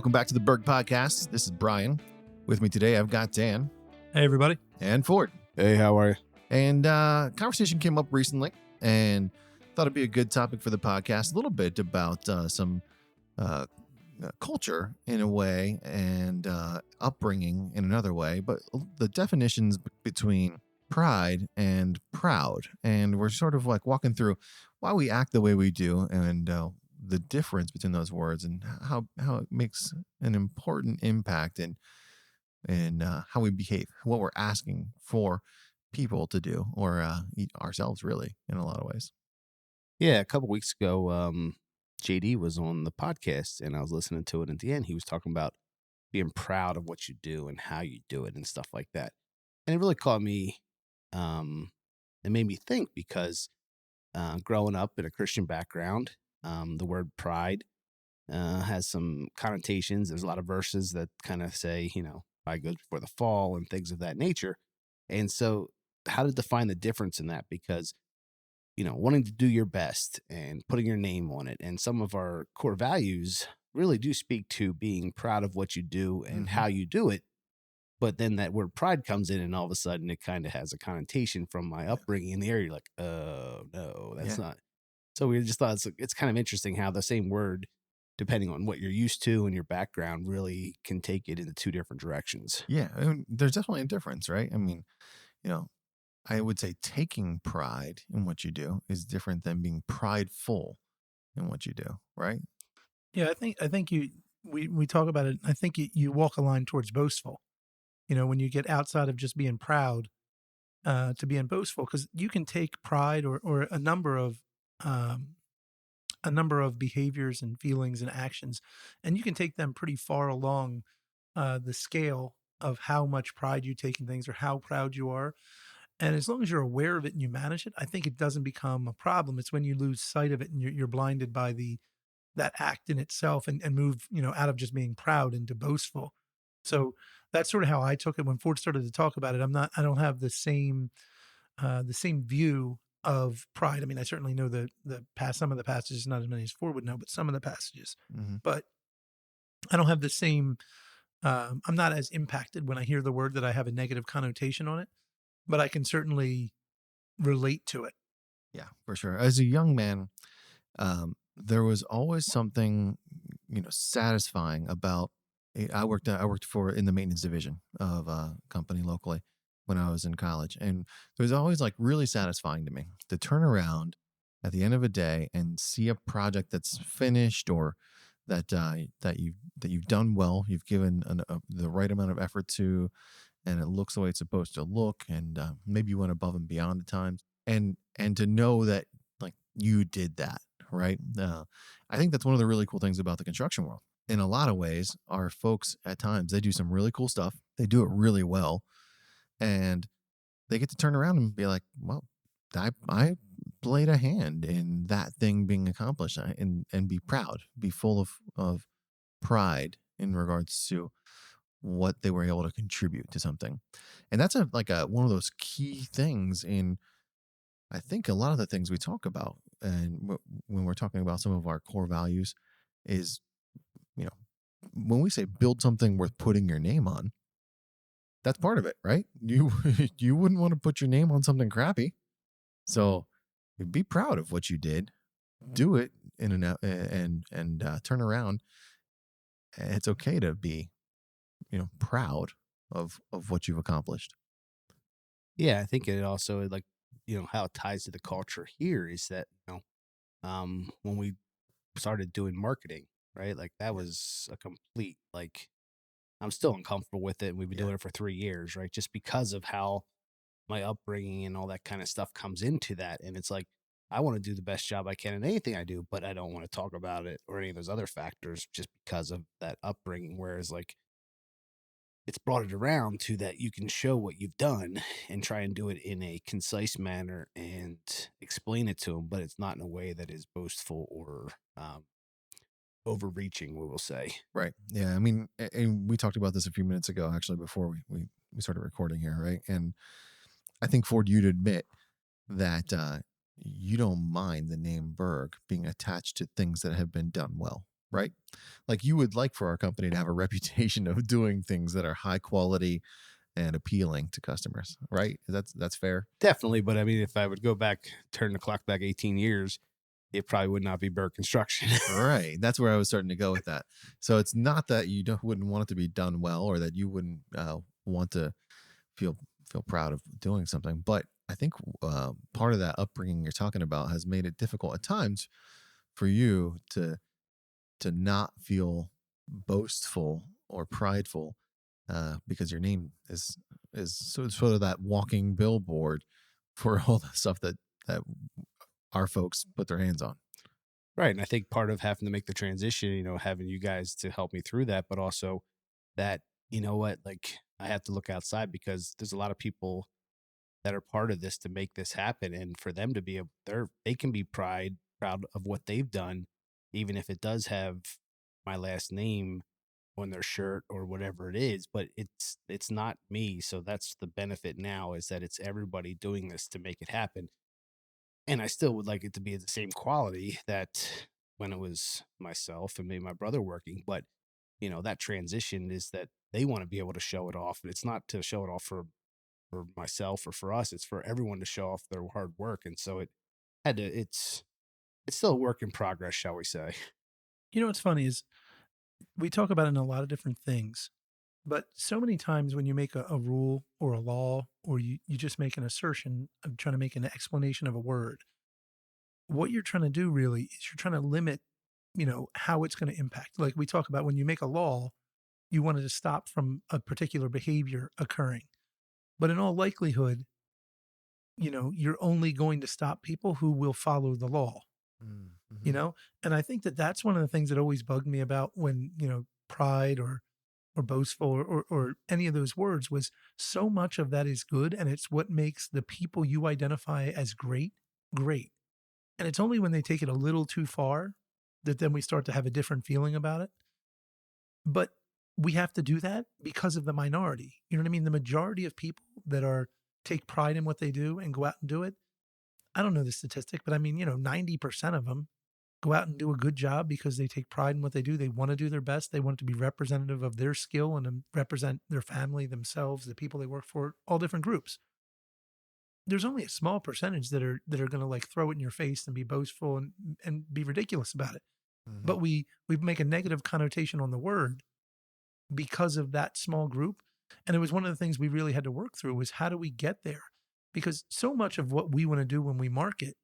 Welcome back to the Berg podcast. This is Brian. With me today, I've got Dan. Hey, everybody. And Ford. Hey, how are you? And conversation came up recently and thought it'd be a good topic for the podcast. A little bit about some culture in a way and upbringing in another way, but the definitions between pride and proud. And we're sort of like walking through why we act the way we do and the difference between those words and how it makes an important impact in how we behave, what we're asking for people to do, or ourselves, really, in a lot of ways. Yeah, a couple weeks ago, JD was on the podcast, and I was listening to it. At the end, he was talking about being proud of what you do and how you do it and stuff like that. And it really caught me. It made me think because growing up in a Christian background, the word pride has some connotations. There's a lot of verses that kind of say, pride goes before the fall and things of that nature. And so how to define the difference in that? Because, wanting to do your best and putting your name on it. And some of our core values really do speak to being proud of what you do and how you do it. But then that word pride comes in and all of a sudden it kind of has a connotation from my upbringing in the area. You're like, oh, no, that's not. So we just thought it's kind of interesting how the same word, depending on what you're used to and your background, really can take it into two different directions. Yeah, I mean, there's definitely a difference, right? I mean, I would say taking pride in what you do is different than being prideful in what you do, right? Yeah, I think we talk about it. I think you walk a line towards boastful. When you get outside of just being proud to being boastful, because you can take pride or a number of behaviors and feelings and actions, and you can take them pretty far along the scale of how much pride you take in things or how proud you are. And as long as you're aware of it and you manage it, I think it doesn't become a problem. It's when you lose sight of it and you're blinded by that act in itself and move, out of just being proud into boastful. So that's sort of how I took it when Ford started to talk about it. I don't have the same view of pride. I mean, I certainly know some of the passages, not as many as Ford would know, but some of the passages. But I don't have the same. I'm not as impacted when I hear the word that I have a negative connotation on it, but I can certainly relate to it. Yeah, for sure. As a young man, there was always something, satisfying about. I worked in the maintenance division of a company locally when I was in college, and it was always like really satisfying to me to turn around at the end of a day and see a project that's finished or that you've done well, you've given the right amount of effort to, and it looks the way it's supposed to look, and maybe you went above and beyond at times, and to know that like you did that, right? I think that's one of the really cool things about the construction world. In a lot of ways, our folks at times, they do some really cool stuff. They do it really well, and they get to turn around and be like, well, I played a hand in that thing being accomplished, and be proud, be full of pride in regards to what they were able to contribute to something. And that's one of those key things in, I think, a lot of the things we talk about. And when we're talking about some of our core values is, when we say build something worth putting your name on, that's part of it, right? You wouldn't want to put your name on something crappy. So be proud of what you did, do it and turn around. It's okay to be, proud of what you've accomplished. Yeah, I think it also how it ties to the culture here is that, when we started doing marketing, right? Like that was a complete, I'm still uncomfortable with it. And we've been doing it for 3 years, right? Just because of how my upbringing and all that kind of stuff comes into that. And it's like, I want to do the best job I can in anything I do, but I don't want to talk about it or any of those other factors just because of that upbringing. Whereas it's brought it around to that you can show what you've done and try and do it in a concise manner and explain it to them, but it's not in a way that is boastful or overreaching, we will say. Right. Yeah. I mean, and we talked about this a few minutes ago, actually, before we started recording here, right? And I think, Ford, you'd admit that you don't mind the name Berg being attached to things that have been done well, right? Like you would like for our company to have a reputation of doing things that are high quality and appealing to customers, right? That's fair. Definitely, but I mean, if I would go back, turn the clock back 18 years, it probably would not be Berg Construction. Right. That's where I was starting to go with that. So it's not that you wouldn't want it to be done well, or that you wouldn't want to feel feel proud of doing something, but I think part of that upbringing you're talking about has made it difficult at times for you to not feel boastful or prideful, because your name is sort of that walking billboard for all the stuff that our folks put their hands on. Right. And I think part of having to make the transition, having you guys to help me through that, but also that, like I have to look outside because there's a lot of people that are part of this to make this happen. And for them to be they can be proud of what they've done, even if it does have my last name on their shirt or whatever it is, but it's not me. So that's the benefit now, is that it's everybody doing this to make it happen. And I still would like it to be the same quality that when it was myself and maybe my brother working, but that transition is that they want to be able to show it off. And it's not to show it off for myself or for us. It's for everyone to show off their hard work. And so it's still a work in progress, shall we say. You know what's funny is we talk about it in a lot of different things, but so many times when you make a rule or a law, or you just make an assertion of trying to make an explanation of a word, what you're trying to do really is you're trying to limit, how it's going to impact. Like we talk about when you make a law, you wanted to stop from a particular behavior occurring. But in all likelihood, you're only going to stop people who will follow the law, you Mm-hmm. know? And I think that that's one of the things that always bugged me about when, pride or boastful or any of those words was so much of that is good. And it's what makes the people you identify as great, great. And it's only when they take it a little too far that then we start to have a different feeling about it. But we have to do that because of the minority. You know what I mean? The majority of people that are take pride in what they do and go out and do it. I don't know the statistic, but I mean, 90% of them go out and do a good job because they take pride in what they do. They want to do their best. They want it to be representative of their skill and represent their family, themselves, the people they work for, all different groups. There's only a small percentage that are going to like throw it in your face and be boastful and be ridiculous about it. Mm-hmm. But we make a negative connotation on the word because of that small group. And it was one of the things we really had to work through was how do we get there? Because so much of what we want to do when we market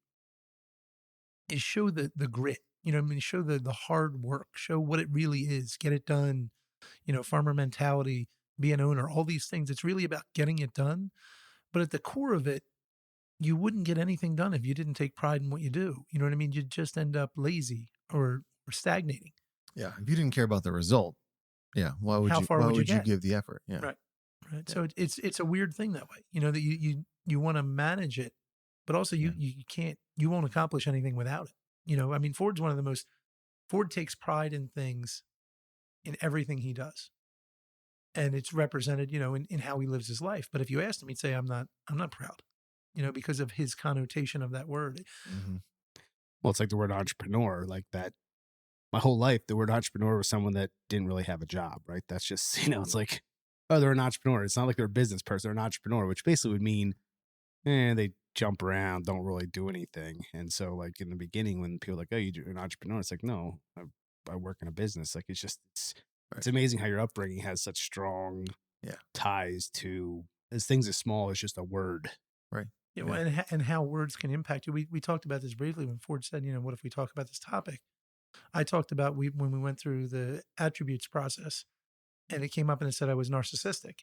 is show the grit, I mean, show the hard work, show what it really is, get it done, farmer mentality, be an owner, all these things. It's really about getting it done. But at the core of it, you wouldn't get anything done if you didn't take pride in what you do. You know what I mean? You'd just end up lazy or stagnating. Yeah. If you didn't care about the result, yeah, How far why would you would you get? give the effort? Yeah. Right. Right. Yeah. So it's a weird thing that way, that you want to manage it, but also Yeah. you can't, you won't accomplish anything without it. I mean, Ford takes pride in things, in everything he does. And it's represented, in how he lives his life. But if you asked him, he'd say, I'm not proud, because of his connotation of that word. Mm-hmm. Well, it's like the word entrepreneur, like that. My whole life, the word entrepreneur was someone that didn't really have a job, right? That's just, it's like, oh, they're an entrepreneur. It's not like they're a business person, they're an entrepreneur, which basically would mean, they jump around, don't really do anything. And so, like, in the beginning, when people are like, oh, you're an entrepreneur, it's like, no, I work in a business. Like, Right. it's amazing how your upbringing has such strong Yeah. ties to as things as small as just a word. Right. Well, Yeah. and how words can impact you. We talked about this briefly when Ford said, what if we talk about this topic? I talked about when we went through the attributes process, and it came up and it said I was narcissistic.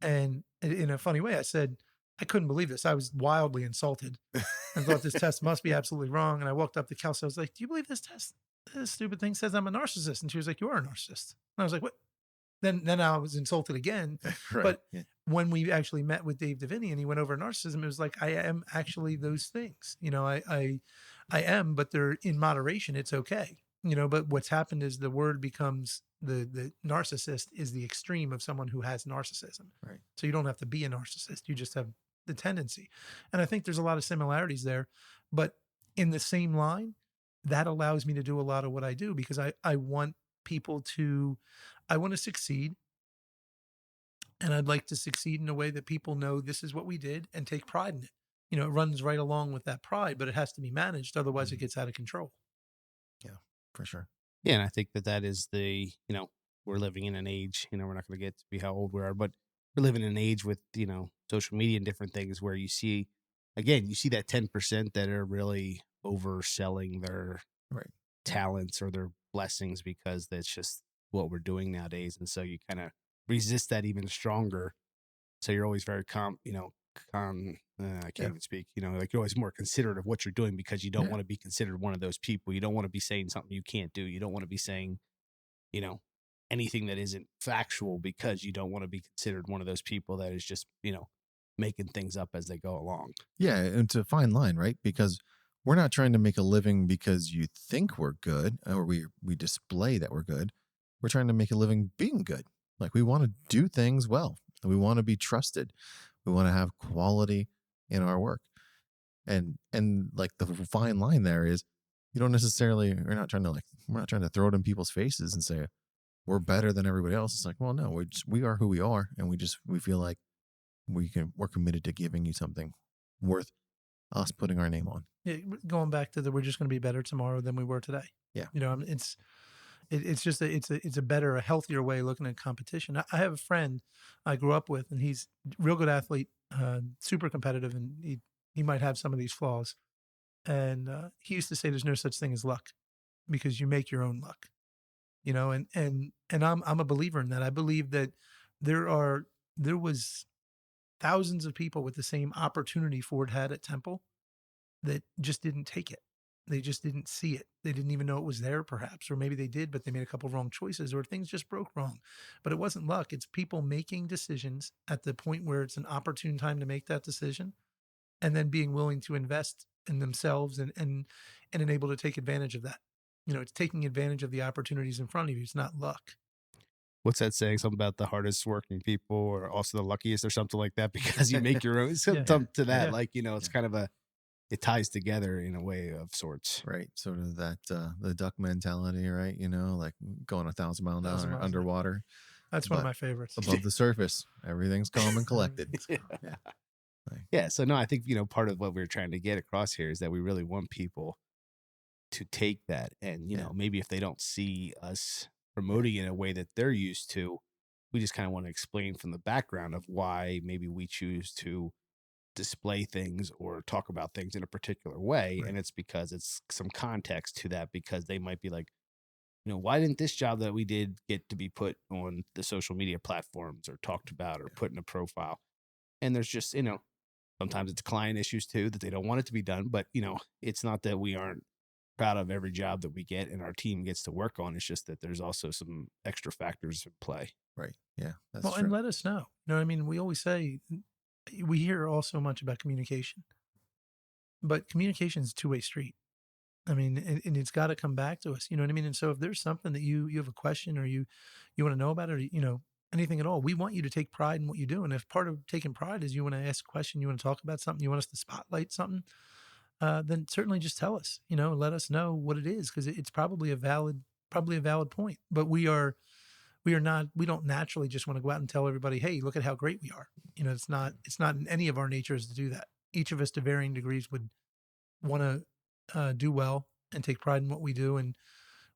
And in a funny way, I said, I couldn't believe this. I was wildly insulted and thought this test must be absolutely wrong. And I walked up to Kelsey. I was like, do you believe this test? This stupid thing says I'm a narcissist. And she was like, you are a narcissist. And I was like, what? Then I was insulted again. Right. But Yeah. when we actually met with Dave Deviney and he went over narcissism, it was like, I am actually those things. I am, but they're in moderation. It's okay. But what's happened is the word becomes the narcissist is the extreme of someone who has narcissism. Right. So you don't have to be a narcissist. You just have the tendency. And I think there's a lot of similarities there. But in the same line, that allows me to do a lot of what I do because I want people to I want to succeed, and I'd like to succeed in a way that people know this is what we did and take pride in it. You know, it runs right along with that pride, but it has to be managed. Otherwise, it Mhm. gets out of control. Yeah, for sure. Yeah, and I think that that is the, we're living in an age, we're not going to get to be how old we are, but we're living in an age with, social media and different things where you see, again, you see that 10% that are really overselling their Right. talents or their blessings because that's just what we're doing nowadays. And so you kind of resist that even stronger. So you're always very I can't Yeah. even speak, like you're always more considerate of what you're doing because you don't Yeah. want to be considered one of those people. You don't want to be saying something you can't do. You don't want to be saying, you know, anything that isn't factual because you don't want to be considered one of those people that is just, making things up as they go along. Yeah, and it's a fine line, right? Because we're not trying to make a living because you think we're good or we display that we're good. We're trying to make a living being good. Like we want to do things well. We want to be trusted. We want to have quality in our work. And like the fine line there is you don't necessarily we're not trying to throw it in people's faces and say we're better than everybody else. It's like, well, no, we are who we are and we feel like we're committed to giving you something worth us putting our name on. Yeah, going back to the we're just going to be better tomorrow than we were today. Yeah. You know, it's just it's a better, a healthier way of looking at competition. I have a friend I grew up with, and he's a real good athlete, super competitive, and he might have some of these flaws. And he used to say, "There's no such thing as luck, because you make your own luck." You know, and I'm a believer in that. I believe that there are there was thousands of people with the same opportunity Ford had at Temple that just didn't take it. They just didn't see it. They didn't even know it was there, perhaps, or maybe they did, but they made a couple wrong choices, or things just broke wrong. But it wasn't luck. It's people making decisions at the point where it's an opportune time to make that decision, and then being willing to invest in themselves and able to take advantage of that. You know, it's taking advantage of the opportunities in front of you. It's not luck. What's that saying? Something about the hardest working people or also the luckiest or something like that because you make your own Yeah, something to that. Yeah. yeah. Like, it's Yeah. kind of it ties together in a way of sorts. Right. Sort of that the duck mentality, right? Like going 1,000 mile an Thousand hour miles an hour. underwater, That's one of but my favorites. above the surface, everything's calm and collected. Yeah. So yeah. Like, Yeah. So, no, I think, part of what we're trying to get across here is that we really want people to take that. And, yeah. maybe if they don't see us promoting it in a way that they're used to, we just kind of want to explain from the background of why maybe we choose to display things or talk about things in a particular way. Right. And it's because it's some context to that because they might be like, why didn't this job that we did get to be put on the social media platforms or talked about or Yeah. put in a profile? And there's just, sometimes it's client issues too that they don't want it to be done. But, it's not that we aren't proud of every job that we get and our team gets to work on. It's just that there's also some extra factors in play. Right. Yeah. That's Well, and true. let us know. You know what I mean? We always say we hear all so much about communication, but communication is a two-way street. I mean, and it's got to come back to us. You know what I mean? And so if there's something that you have a question or you want to know about it, or anything at all, we want you to take pride in what you do. And if part of taking pride is you want to ask a question, you want to talk about something, you want us to spotlight something, then certainly just tell us. Let us know what it is because it's probably a valid point. But we don't naturally just want to go out and tell everybody, hey, look at how great we are. It's not in any of our natures to do that. Each of us to varying degrees would want to do well and take pride in what we do and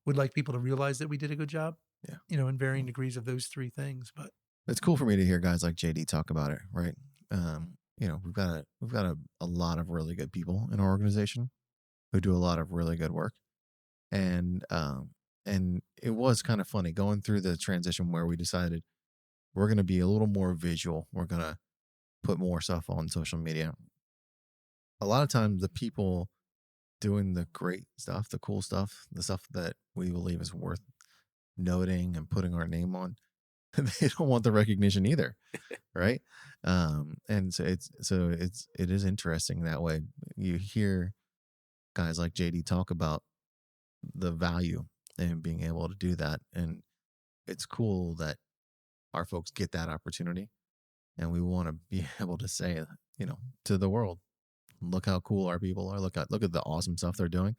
would like people to realize that we did a good job, Yeah. in varying degrees of those three things. But It's cool for me to hear guys like JD talk about it, right? We've got a lot of really good people in our organization who do a lot of really good work. And it was kind of funny going through the transition where we decided we're going to be a little more visual. We're going to put more stuff on social media. A lot of times the people doing the great stuff, the cool stuff, the stuff that we believe is worth noting and putting our name on, they don't want the recognition either, right? And it is interesting that way. You hear guys like JD talk about the value and being able to do that, and it's cool that our folks get that opportunity, and we want to be able to say, to the world, look how cool our people are. Look at the awesome stuff they're doing.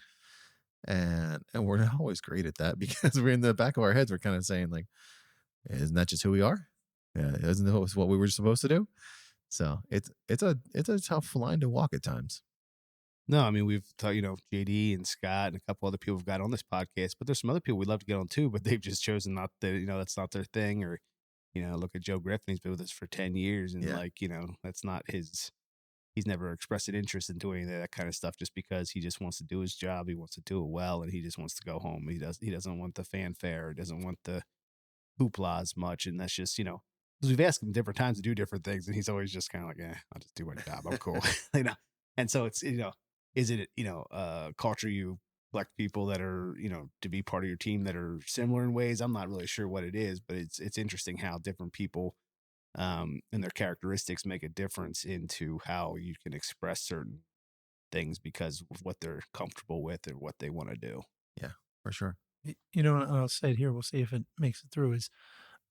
and we're not always great at that because we're in the back of our heads. We're kind of saying like, isn't that just who we are? Yeah, isn't that what we were supposed to do? So it's a tough line to walk at times. No, I mean, we've talked, JD and Scott and a couple other people have got on this podcast, but there's some other people we'd love to get on too, but they've just chosen not to, that's not their thing. Or, look at Joe Griffin. He's been with us for 10 years and Yeah. that's not he's never expressed an interest in doing that kind of stuff just because he just wants to do his job. He wants to do it well and he just wants to go home. He doesn't want the fanfare. He doesn't want the hoopla as much. And that's just, because we've asked him different times to do different things and he's always just kind of like, I'll just do my job. I'm cool. And so it's, is it, culture you elect people that are, to be part of your team that are similar in ways? I'm not really sure what it is, but it's interesting how different people and their characteristics make a difference into how you can express certain things because of what they're comfortable with or what they want to do. Yeah, for sure. And I'll say it here. We'll see if it makes it through. Is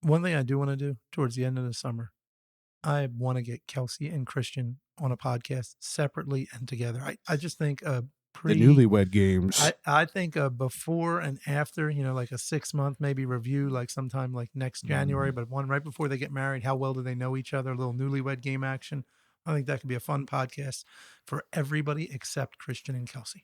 one thing I do want to do towards the end of the summer. I want to get Kelsey and Christian on a podcast separately and together. I just think The newlywed games. I think before and after, like a 6-month maybe review, like sometime like next January, but one right before they get married. How well do they know each other? A little newlywed game action. I think that could be a fun podcast for everybody except Christian and Kelsey.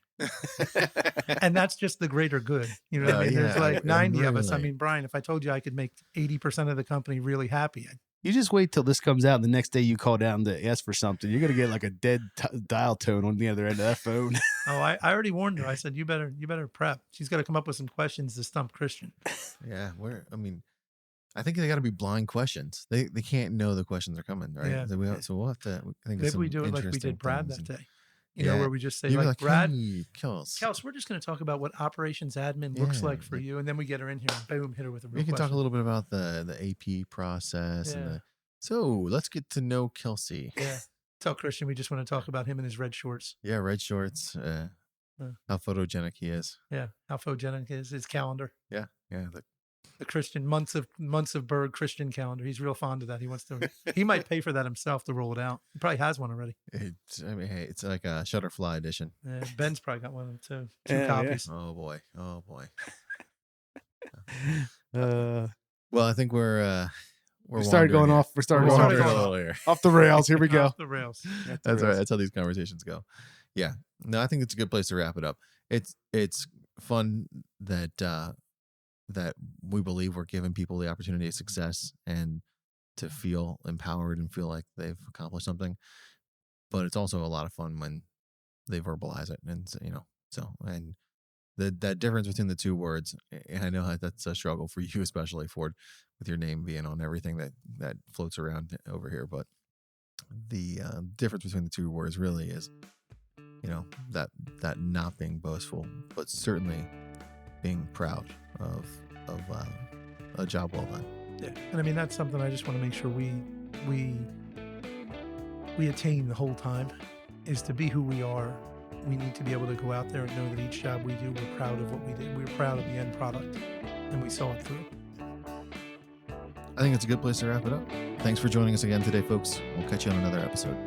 And that's just the greater good. You know what I mean? There's like 90 of us. I mean, Brian, if I told you I could make 80% of the company really happy, you just wait till this comes out and the next day you call down to ask for something. You're going to get like a dead dial tone on the other end of that phone. Oh, I already warned her. I said, you better prep. She's got to come up with some questions to stump Christian. Yeah. I think they got to be blind questions. They can't know the questions are coming, right? Yeah. So we'll have to. I think Maybe we do it like we did Brad that day. Where we just say You'd be like, Brad, hey, Kels, we're just going to talk about what operations admin looks like for you. And then we get her in here and boom, hit her with a real we can question. talk a little bit about the AP process. Yeah. So let's get to know Kelsey. Yeah. Tell Christian we just want to talk about him and his red shorts. Yeah, red shorts. How photogenic he is. Yeah. How photogenic is his calendar. Yeah. Yeah. The Christian months of Berg Christian calendar. He's real fond of that. He wants to. He might pay for that himself to roll it out. He probably has one already. It's like a Shutterfly edition. Yeah, Ben's probably got one too. Two copies. Yeah. Oh boy. Well, I think we're starting going off. We're starting going off the rails. Here we go. Off the rails. That's right. That's how these conversations go. Yeah. No, I think it's a good place to wrap it up. It's fun that we believe we're giving people the opportunity of success and to feel empowered and feel like they've accomplished something. But it's also a lot of fun when they verbalize it. And, and that difference between the two words, and I know that's a struggle for you, especially, Ford, with your name being on everything that floats around over here. But the difference between the two words really is, that not being boastful, but certainly being proud of a job well done. Yeah, and I mean that's something I just want to make sure we attain the whole time is to be who we are. We need to be able to go out there and know that each job we do, we're proud of what we did. We're proud of the end product, and we saw it through. I think it's a good place to wrap it up. Thanks for joining us again today, folks. We'll catch you on another episode.